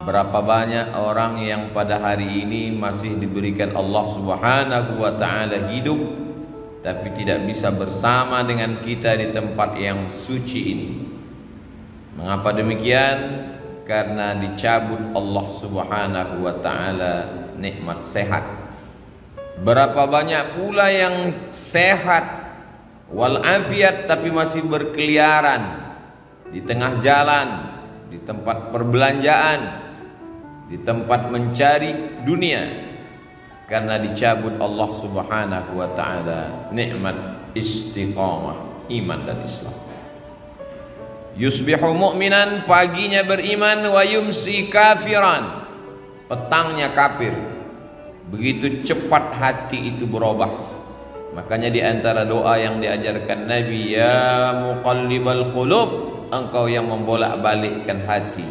Berapa banyak orang yang pada hari ini masih diberikan Allah Subhanahu wa ta'ala hidup, tapi tidak bisa bersama dengan kita di tempat yang suci ini. Mengapa demikian? Karena dicabut Allah Subhanahu wa ta'ala nikmat sehat. Berapa banyak pula yang sehat walafiat tapi masih berkeliaran di tengah jalan, di tempat perbelanjaan, di tempat mencari dunia, karena dicabut Allah Subhanahu wa ta'ala nikmat istiqamah iman dan Islam. Yusbihu mu'minan, paginya beriman, wa yumsi kafiran, petangnya kafir. Begitu cepat hati itu berubah. Makanya di antara doa yang diajarkan Nabi, ya muqallibal qulub, engkau yang membolak-balikkan hati,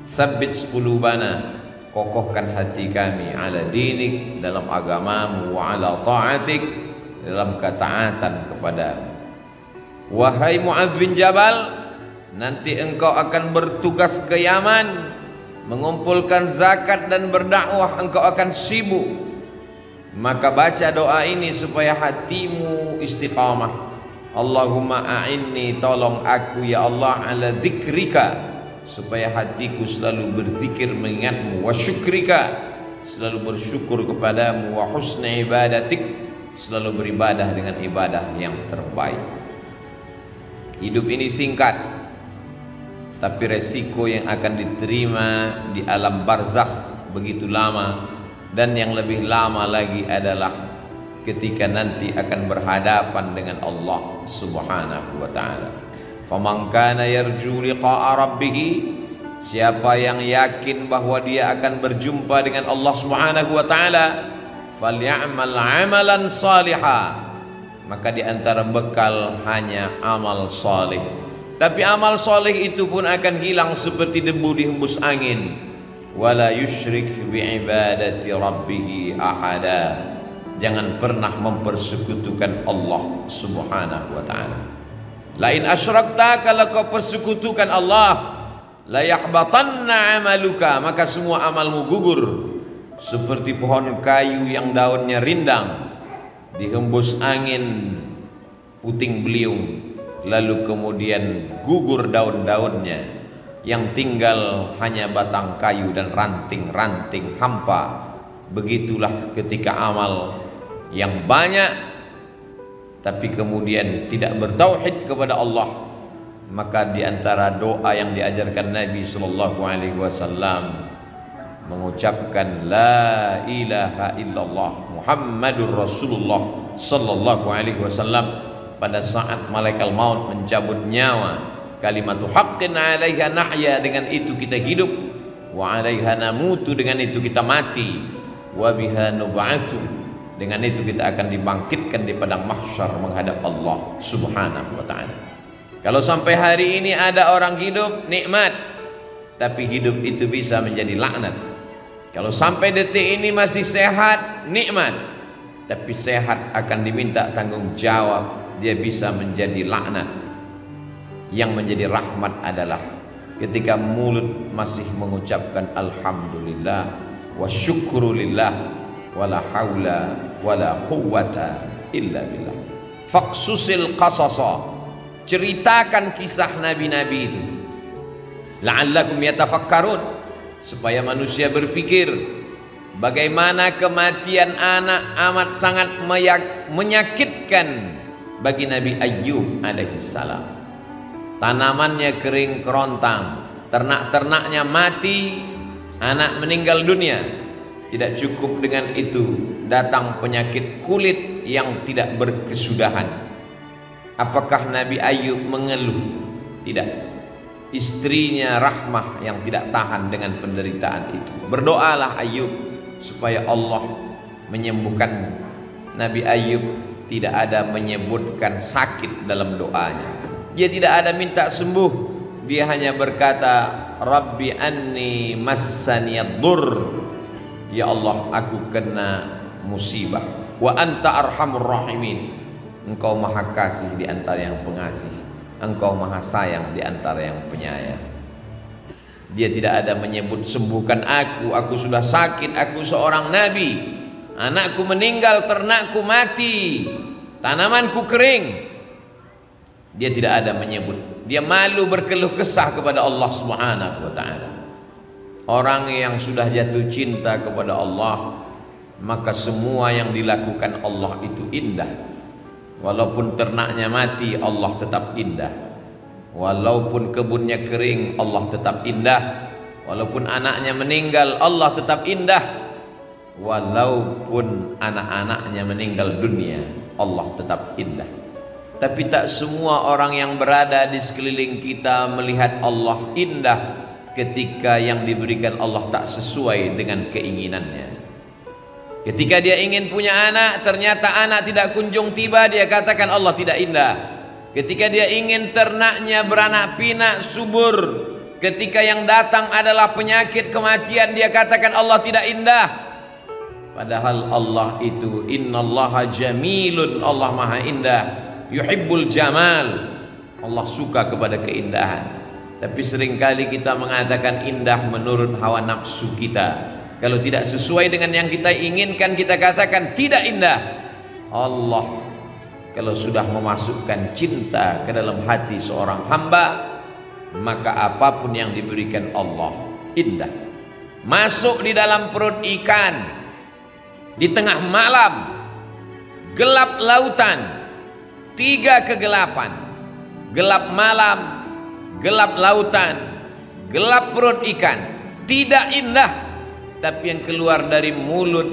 sabbit qulubana, kokohkan hati kami, ala dinik, dalam agamamu, wa ala ta'atik, dalam ketaatan kepadamu. Wahai Mu'adz bin Jabal, nanti engkau akan bertugas ke Yaman, mengumpulkan zakat dan berdakwah, engkau akan sibuk. Maka baca doa ini supaya hatimu istiqamah. Allahumma a'inni, tolong aku ya Allah, ala dzikrika, supaya hatiku selalu berzikir mengingatmu, wa syukrika, selalu bersyukur kepadamu, wa husni ibadatik, selalu beribadah dengan ibadah yang terbaik. Hidup ini singkat, tapi resiko yang akan diterima di alam barzakh begitu lama, dan yang lebih lama lagi adalah ketika nanti akan berhadapan dengan Allah Subhanahu wa ta'ala. Faman kana yarju liqa'a rabbih, siapa yang yakin bahwa dia akan berjumpa dengan Allah Subhanahu wa ta'ala, falyamal amalan salihah, maka di antara bekal hanya amal salih. Tapi amal soleh itu pun akan hilang seperti debu dihembus angin. Wala yusyrik bi'ibadati rabbih ahada, jangan pernah mempersekutukan Allah Subhanahu wa ta'ala. Lain asyrakta, kalau kau persekutukan Allah, la yahbatanna amaluka, maka semua amalmu gugur. Seperti pohon kayu yang daunnya rindang, dihembus angin puting beliung, lalu kemudian gugur daun-daunnya, yang tinggal hanya batang kayu dan ranting-ranting hampa. Begitulah ketika amal yang banyak tapi kemudian tidak bertauhid kepada Allah. Maka di antara doa yang diajarkan Nabi sallallahu alaihi wasallam, mengucapkan la ilaha illallah Muhammadur Rasulullah sallallahu alaihi wasallam pada saat malaikat maut mencabut nyawa. Kalimatu haqqin 'alaiha nahya, dengan itu kita hidup, wa 'alaiha namutu, dengan itu kita mati, wa biha nub'atsu, dengan itu kita akan dibangkitkan di padang mahsyar menghadap Allah Subhanahu wa ta'ala. Kalau sampai hari ini ada orang hidup nikmat, tapi hidup itu bisa menjadi laknat. Kalau sampai detik ini masih sehat, nikmat, tapi sehat akan diminta tanggung jawab, dia bisa menjadi laknat. Yang menjadi rahmat adalah ketika mulut masih mengucapkan alhamdulillah wa syukrulillah wala haula wala quwwata illa billah. Faqsusil qasasa, ceritakan kisah nabi-nabi itu, la'allakum yatafakkarun, supaya manusia berfikir. Bagaimana kematian anak amat sangat menyakitkan bagi Nabi Ayyub alaihi salam. Tanamannya kering kerontang, ternak-ternaknya mati, anak meninggal dunia. Tidak cukup dengan itu, datang penyakit kulit yang tidak berkesudahan. Apakah Nabi Ayyub mengeluh? Tidak. Istrinya Rahmah yang tidak tahan dengan penderitaan itu. Berdoalah Ayyub supaya Allah menyembuhkan. Nabi Ayyub tidak ada menyebutkan sakit dalam doanya. Dia tidak ada minta sembuh. Dia hanya berkata, Rabbi anni massaniyad-dur, ya Allah, aku kena musibah. Wa anta arhamur rahimin, engkau maha kasih di antara yang pengasih, engkau maha sayang di antara yang penyayang. Dia tidak ada menyebut sembuhkan aku sudah sakit, aku seorang nabi, anakku meninggal, ternakku mati, tanamanku kering. Dia tidak ada menyebut. Dia malu berkeluh kesah kepada Allah Subhanahu wa taala. Orang yang sudah jatuh cinta kepada Allah, maka semua yang dilakukan Allah itu indah. Walaupun ternaknya mati, Allah tetap indah. Walaupun kebunnya kering, Allah tetap indah. Walaupun anaknya meninggal, Allah tetap indah. Walaupun anak-anaknya meninggal dunia, Allah tetap indah. Tapi tak semua orang yang berada di sekeliling kita melihat Allah indah ketika yang diberikan Allah tak sesuai dengan keinginannya. Ketika dia ingin punya anak, ternyata anak tidak kunjung tiba, dia katakan Allah tidak indah. Ketika dia ingin ternaknya beranak pinak subur, ketika yang datang adalah penyakit kematian, dia katakan Allah tidak indah. Padahal Allah itu innallaha jamilun, Allah maha indah, yuhibbul jamal, Allah suka kepada keindahan. Tapi seringkali kita mengatakan indah menurut hawa nafsu kita. Kalau tidak sesuai dengan yang kita inginkan, kita katakan tidak indah. Allah kalau sudah memasukkan cinta ke dalam hati seorang hamba, maka apapun yang diberikan Allah indah. Masuk di dalam perut ikan di tengah malam, gelap lautan, 3 kegelapan, gelap malam, gelap lautan, gelap perut ikan, tidak indah. Tapi yang keluar dari mulut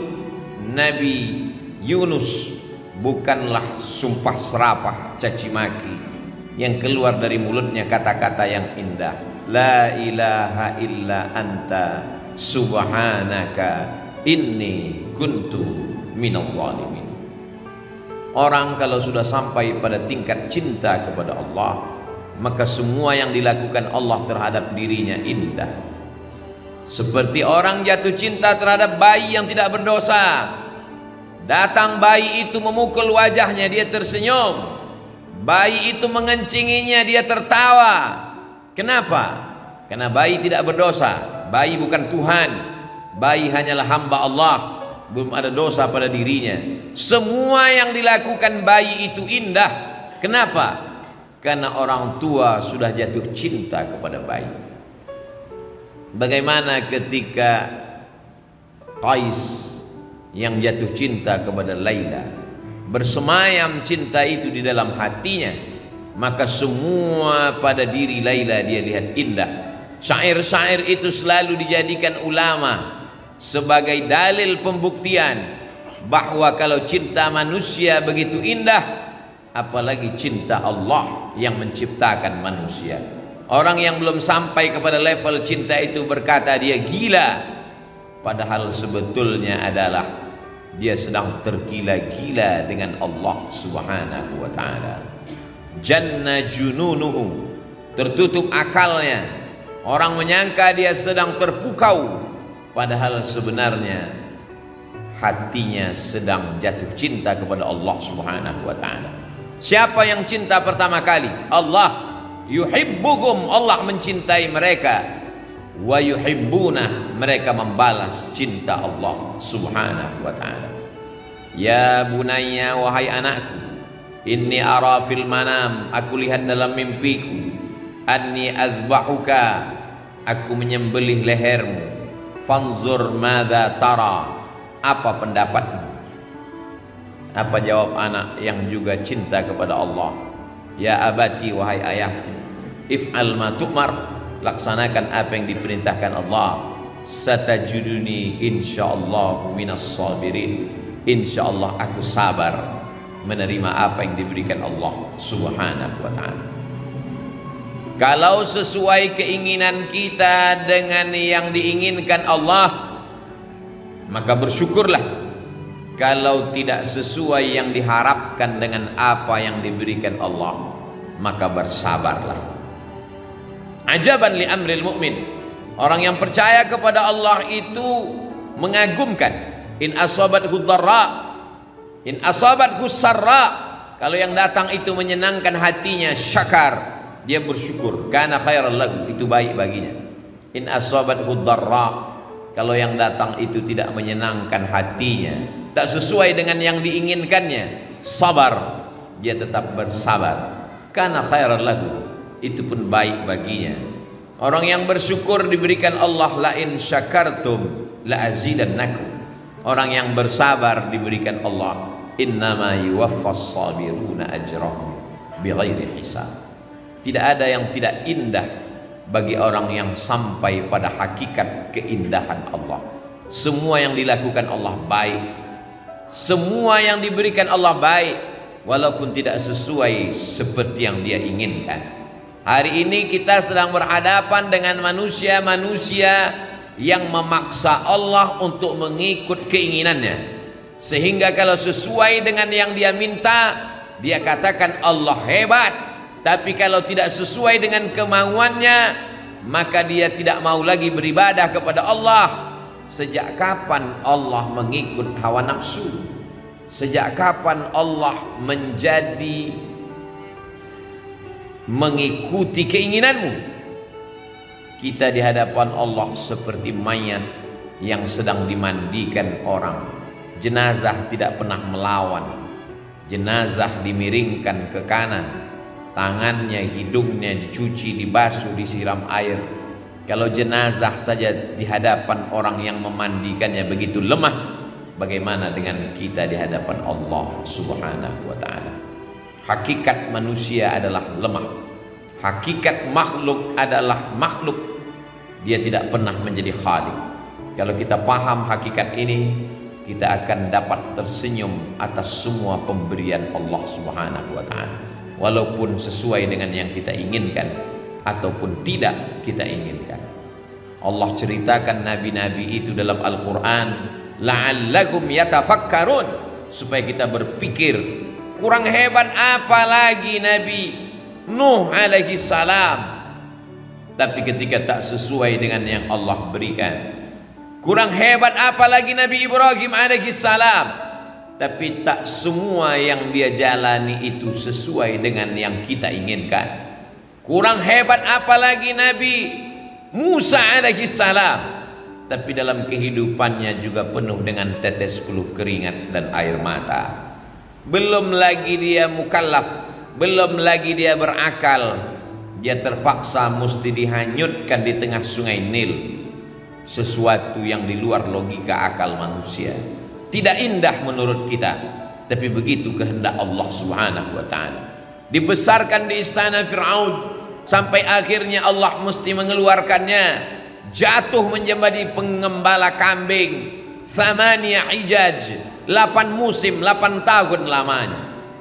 Nabi Yunus bukanlah sumpah serapah caci maki. Yang keluar dari mulutnya kata-kata yang indah. La ilaha illa anta subhanaka inni kuntu minadh dhalimin. Orang kalau sudah sampai pada tingkat cinta kepada Allah, maka semua yang dilakukan Allah terhadap dirinya indah. Seperti orang jatuh cinta terhadap bayi yang tidak berdosa. Datang bayi itu memukul wajahnya, dia tersenyum. Bayi itu mengencinginya, dia tertawa. Kenapa? Karena bayi tidak berdosa. Bayi bukan Tuhan. Bayi hanyalah hamba Allah, belum ada dosa pada dirinya. Semua yang dilakukan bayi itu indah. Kenapa? Karena orang tua sudah jatuh cinta kepada bayi. Bagaimana ketika Qais yang jatuh cinta kepada Laila, bersemayam cinta itu di dalam hatinya, maka semua pada diri Laila dia lihat indah. Syair-syair itu selalu dijadikan ulama sebagai dalil pembuktian bahwa kalau cinta manusia begitu indah, apalagi cinta Allah yang menciptakan manusia. Orang yang belum sampai kepada level cinta itu berkata dia gila, padahal sebetulnya adalah dia sedang tergila-gila dengan Allah Subhanahu wa taala. Janna jununuhu, tertutup akalnya. Orang menyangka dia sedang terpukau, padahal sebenarnya hatinya sedang jatuh cinta kepada Allah Subhanahu wa taala. Siapa yang cinta pertama kali? Allah. Yuhibbuhum, Allah mencintai mereka. Wa yuhibbuna, mereka membalas cinta Allah Subhanahu wa taala. Ya bunayya, wahai anakku, inni ara fil manam, aku lihat dalam mimpiku, anni azbahuka, aku menyembelih lehermu. Fanzur madza tara, apa pendapatmu? Apa jawab anak yang juga cinta kepada Allah? Ya abati, wahai ayahku, if'al ma tu'mar, laksanakan apa yang diperintahkan Allah. Satajuduni insyaallah minas sabirin, insyaallah aku sabar menerima apa yang diberikan Allah Subhanahu wa ta'ala. Kalau sesuai keinginan kita dengan yang diinginkan Allah, maka bersyukurlah. Kalau tidak sesuai yang diharapkan dengan apa yang diberikan Allah, maka bersabarlah. Ajaban li amril mu'min, orang yang percaya kepada Allah itu mengagumkan. In asabathu dharra, in asabathu sarra, kalau yang datang itu menyenangkan hatinya, syakar, dia bersyukur. Kana khairal lahu, itu baik baginya. In asabathu dharra, kalau yang datang itu tidak menyenangkan hatinya, tak sesuai dengan yang diinginkannya, sabar, dia tetap bersabar. Kana khairan lahu, itu pun baik baginya. Orang yang bersyukur diberikan Allah, la in syakartum la azidannakum. Orang yang bersabar diberikan Allah, innama yuwaffas sabiruna ajrahum bighairi hisab. Tidak ada yang tidak indah bagi orang yang sampai pada hakikat keindahan Allah. Semua yang dilakukan Allah baik, semua yang diberikan Allah baik, walaupun tidak sesuai seperti yang dia inginkan. Hari ini kita sedang berhadapan dengan manusia-manusia yang memaksa Allah untuk mengikut keinginannya, sehingga kalau sesuai dengan yang dia minta, dia katakan Allah hebat. Tapi kalau tidak sesuai dengan kemauannya, maka dia tidak mau lagi beribadah kepada Allah. Sejak kapan Allah mengikut hawa nafsu? Sejak kapan Allah menjadi mengikuti keinginanmu? Kita di hadapan Allah seperti mayat yang sedang dimandikan orang. Jenazah tidak pernah melawan. Jenazah dimiringkan ke kanan, tangannya, hidungnya dicuci, dibasuh, disiram air. Kalau jenazah saja di hadapan orang yang memandikannya begitu lemah, bagaimana dengan kita di hadapan Allah Subhanahu wa ta'ala? Hakikat manusia adalah lemah. Hakikat makhluk adalah makhluk. Dia tidak pernah menjadi khalik. Kalau kita paham hakikat ini, kita akan dapat tersenyum atas semua pemberian Allah Subhanahu wa ta'ala, walaupun sesuai dengan yang kita inginkan ataupun tidak kita inginkan. Allah ceritakan nabi-nabi itu dalam Al-Quran, la'allakum yatafakkarun, supaya kita berpikir. Kurang hebat apa lagi Nabi Nuh alaihi salam, tapi ketika tak sesuai dengan yang Allah berikan. Kurang hebat apa lagi Nabi Ibrahim alaihi salam, tapi tak semua yang dia jalani itu sesuai dengan yang kita inginkan. Kurang hebat apalagi Nabi Musa alaihi salam, tapi dalam kehidupannya juga penuh dengan tetes peluh keringat dan air mata. Belum lagi dia mukallaf, belum lagi dia berakal, dia terpaksa mesti dihanyutkan di tengah sungai Nil, sesuatu yang di luar logika akal manusia. Tidak indah menurut kita, tapi begitu kehendak Allah Subhanahu wa ta'ala. Dibesarkan di istana Fir'aun sampai akhirnya Allah mesti mengeluarkannya, jatuh menjadi pengembala kambing. Thamaniya hijaj, 8 musim, 8 tahun lamanya.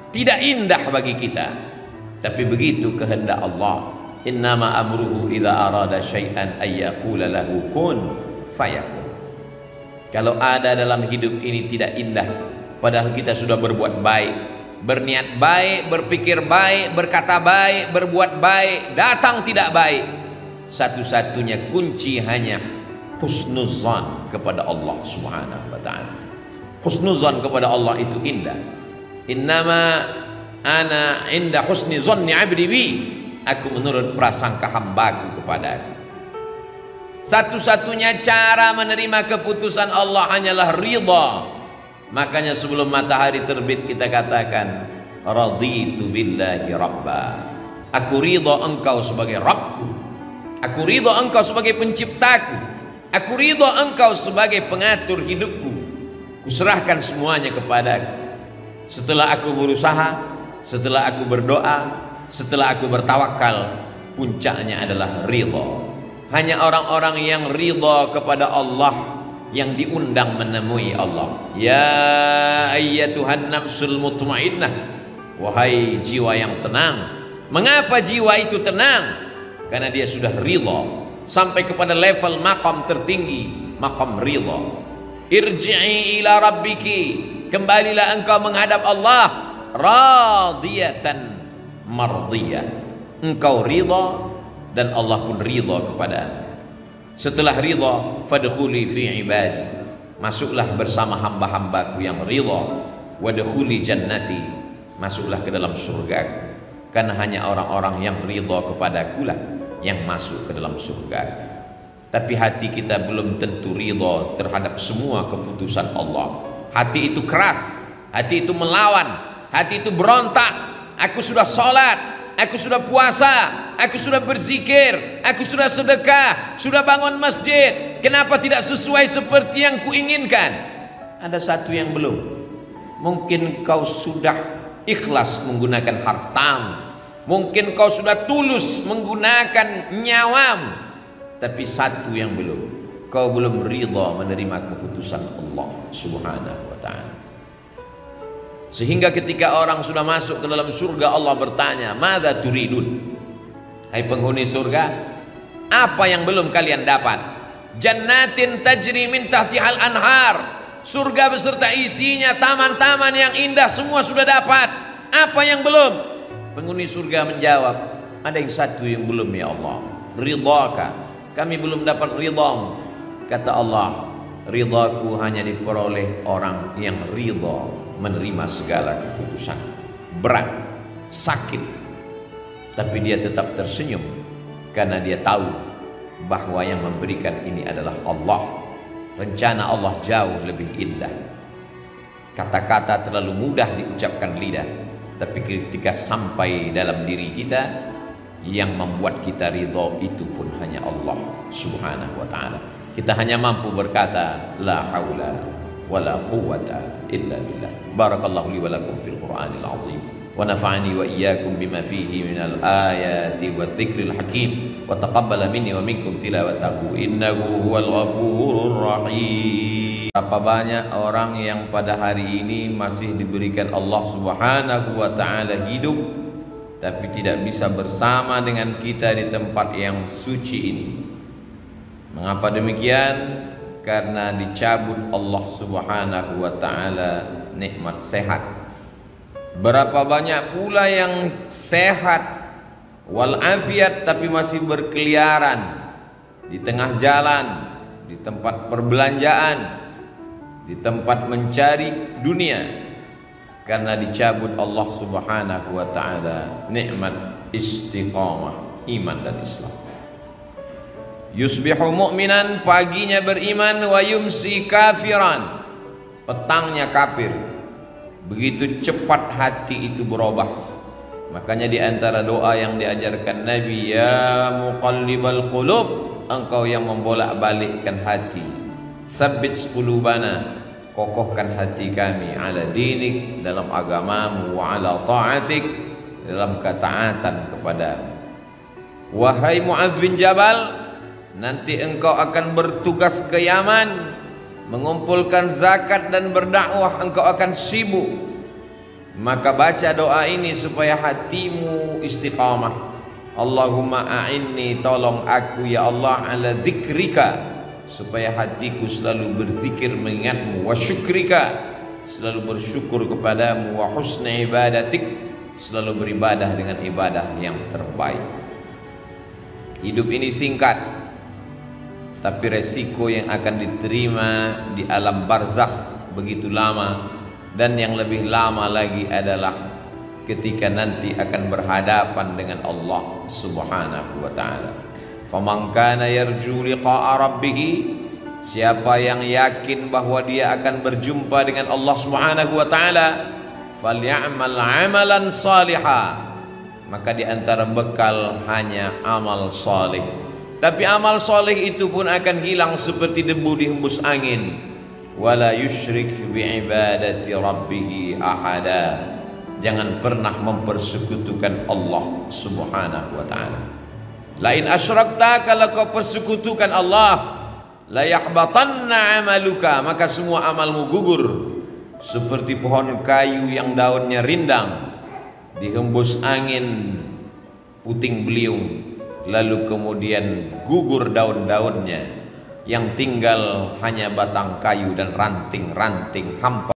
Tidak indah bagi kita, tapi begitu kehendak Allah. Innama amruhu idza arada syai'an ay yaqula lahu kun fayakun. Kalau ada dalam hidup ini tidak indah, padahal kita sudah berbuat baik, berniat baik, berpikir baik, berkata baik, berbuat baik, datang tidak baik, satu-satunya kunci hanya husnuzan kepada Allah Subhanahu wa ta'ala. Husnuzan kepada Allah itu indah. Innama ana inda husni zanni 'abdi bi, aku menurut prasangka hambaku kepada aku. Satu-satunya cara menerima keputusan Allah hanyalah ridha. Makanya sebelum matahari terbit kita katakan, raditu billahi rabba. Aku ridha engkau sebagai Rabbku. Aku ridha engkau sebagai penciptaku. Aku ridha engkau sebagai pengatur hidupku. Kuserahkan semuanya kepadaku. Setelah aku berusaha, setelah aku berdoa, setelah aku bertawakal, puncaknya adalah ridha. Hanya orang-orang yang ridha kepada Allah yang diundang menemui Allah. Ya ayyatuhan nafsul mutmainnah, wahai jiwa yang tenang. Mengapa jiwa itu tenang? Karena dia sudah ridha sampai kepada level maqam tertinggi, maqam ridha. Irji'i ila rabbiki, kembalilah engkau menghadap Allah, radiyatan mardiyah. Engkau ridha dan Allah pun ridha kepada. Setelah ridha, fadkhuli fi ibadi, masuklah bersama hamba-hambaku yang ridha. Wadkhuli jannati, masuklah ke dalam surgaku. Karena hanya orang-orang yang ridha kepadaku lah yang masuk ke dalam surgaku. tapi hati kita belum tentu ridha terhadap semua keputusan Allah. Hati itu keras, hati itu melawan, hati itu berontak. Aku sudah sholat, aku sudah puasa, aku sudah berzikir, aku sudah sedekah, sudah bangun masjid, kenapa tidak sesuai seperti yang kuinginkan? Ada satu yang belum. Mungkin kau sudah ikhlas menggunakan hartamu, mungkin kau sudah tulus menggunakan nyawamu, tapi satu yang belum, kau belum ridha menerima keputusan Allah Subhanahu wa ta'ala. Sehingga ketika orang sudah masuk ke dalam surga, Allah bertanya, "Madza turidun?" Hai penghuni surga, apa yang belum kalian dapat? Jannatin tajri min tahtihal anhar. Surga beserta isinya, taman-taman yang indah, semua sudah dapat. Apa yang belum? Penghuni surga menjawab, ada yang satu yang belum ya Allah. Ridhaka, kami belum dapat ridhamu. Kata Allah, ridhaku hanya diperoleh orang yang ridha menerima segala keputusan. Berat, sakit, tapi dia tetap tersenyum karena dia tahu bahwa yang memberikan ini adalah Allah. Rencana Allah jauh lebih indah. Kata-kata terlalu mudah diucapkan lidah, tapi ketika sampai dalam diri kita, yang membuat kita ridha itu pun hanya Allah Subhanahu wa ta'ala. Kita hanya mampu berkata la haula wala quwwata illa billah. Barakallahu li wa lakum fil Qur'anil azim wa nafa'ani wa iyyakum bima fihi minal ayati wa dzikril hakim wa taqabbala minni wa minkum tilawatahu innahu huwal ghafurur rahim. Berapa banyak orang yang pada hari ini masih diberikan Allah Subhanahu wa ta'ala hidup, tapi tidak bisa bersama dengan kita di tempat yang suci ini. Mengapa demikian? Karena dicabut Allah Subhanahu wa ta'ala nikmat sehat. Berapa banyak pula yang sehat walafiat tapi masih berkeliaran di tengah jalan, di tempat perbelanjaan, di tempat mencari dunia, karena dicabut Allah Subhanahu wa ta'ala nikmat istiqamah iman dan Islam. Yusbihu mu'minan, paginya beriman, wa yumsi kafiran, petangnya kafir. Begitu cepat hati itu berubah. Makanya di antara doa yang diajarkan Nabi, ya muqallibal qulub, engkau yang membolak-balikkan hati, sabbit qulubana, kokohkan hati kami, ala dinik, dalam agamamu, wa ala ta'atik, dalam ketaatan kepadamu. Wahai Mu'adz bin Jabal, nanti engkau akan bertugas ke Yaman, mengumpulkan zakat dan berdakwah, engkau akan sibuk. Maka baca doa ini supaya hatimu istiqamah. Allahumma a'inni, tolong aku ya Allah, ala dzikrika, supaya hatiku selalu berzikir mengingatmu, wa syukrika, selalu bersyukur kepadamu, wa husni ibadatik, selalu beribadah dengan ibadah yang terbaik. Hidup ini singkat, tapi resiko yang akan diterima di alam barzakh begitu lama, dan yang lebih lama lagi adalah ketika nanti akan berhadapan dengan Allah Subhanahu wa ta'ala. Faman kana yarju liqa'a rabbih, siapa yang yakin bahwa dia akan berjumpa dengan Allah Subhanahu wa ta'ala, falyamal amalan salihah, maka di antara bekal hanya amal saleh. Tapi amal saleh itu pun akan hilang seperti debu dihembus angin. Wala yusyrik bi'ibadati rabbih ahada, jangan pernah mempersekutukan Allah Subhanahu wa ta'ala. Lain asyrakta, kalau kau persekutukan Allah, la yahbatanna amaluka, maka semua amalmu gugur. Seperti pohon kayu yang daunnya rindang, dihembus angin puting beliung, lalu kemudian gugur daun-daunnya, yang tinggal hanya batang kayu dan ranting-ranting hampa.